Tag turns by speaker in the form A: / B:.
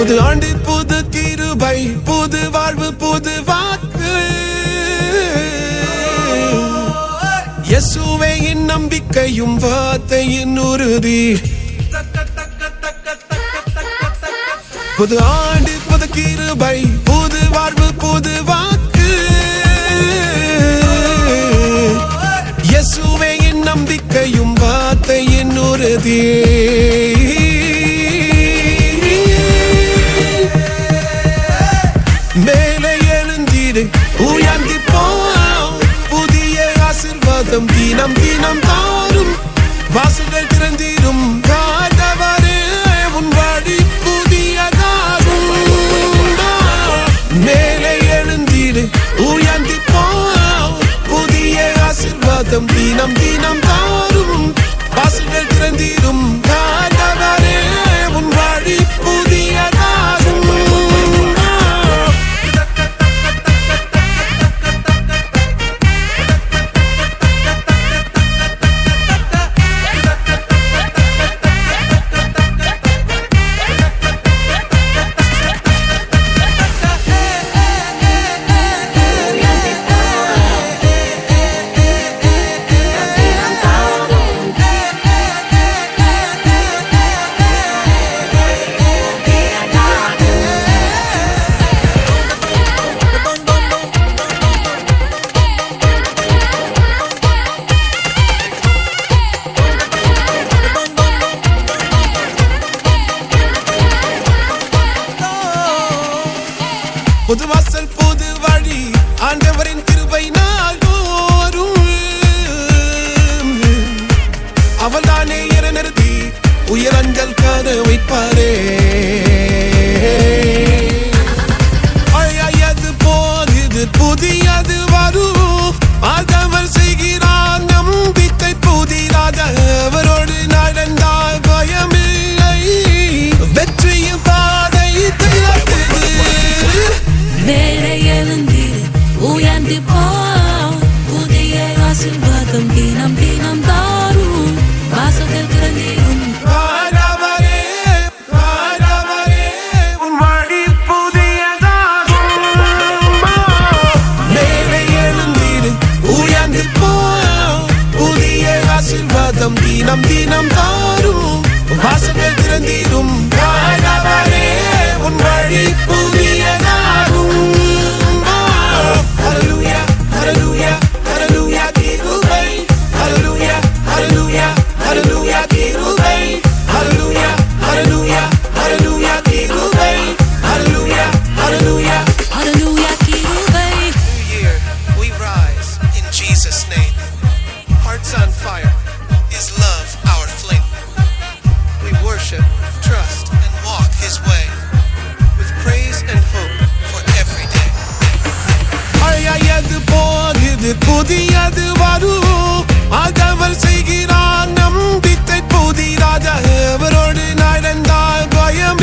A: புது ஆண்டு புது கிருபை புது வாழ்வு புது வாக்கு இயேசுவே என் நம்பிக்கையும் வார்த்தையின் உறுதி புது ஆண்டு புது கிருபை புது வாழ்வு புது வாக்கு இயேசுவே என் நம்பிக்கையும் வார்த்தையின் உறுதி மேலே எழுந்திடு உயர்ந்து போ புதிய ஆசீர்வாதம் தினம் தினம் தாரும் வாசல்கள் திறந்திடும் காதவரே உன் வழி புதியதாகும் மேலே எழுந்திடு உயர்ந்து போ புதிய ஆசீர்வாதம் தினம் தினம் தாரும் வாசல்கள் திறந்திடும் காதவரே உன் வழி புதியதாகும் புது வாசல் புது வழி ஆண்டவரின் கிருபை நாள்தோறும் அவள்தானே என நிறுத்தி உயரங்கள் காண வைப்பாரே அழையது போகுது புதியது வரும் ஆதவர் செய்கிறார் நம்பிக்கை புதிதாக அவரோடு நடந்தால் பயமில்லை வெற்றியும் பாதை
B: மேலே எழுந்திரு உயர்ந்து போ புதிய ஆசீர்வாதம் தினம் தினம் தாரும் வாசல்கள் திறந்திடும்
A: உன் வழி புதியதாகும் மேலே எழுந்திரு உயர்ந்து போ புதிய ஆசீர்வாதம் தினம் தினம் தாரும் வாசல்கள் திறந்திடும் உன் வழி புதியதாகும் Hallelujah, hallelujah, hallelujah, கிருபை Hallelujah, hallelujah, hallelujah, கிருபை Hallelujah, hallelujah, hallelujah, கிருபை Hallelujah, hallelujah,
B: hallelujah, கிருபை.
A: New year, we rise in Jesus' name. Hearts on fire, His love our flame. We worship, trust, and walk His way with praise and hope for every day. அழையது போகுது புதியது வரும் ஆதவர் செய்கிறார் நம்பிக்கை புதிதாக அவரோடு நடந்தால் பயம்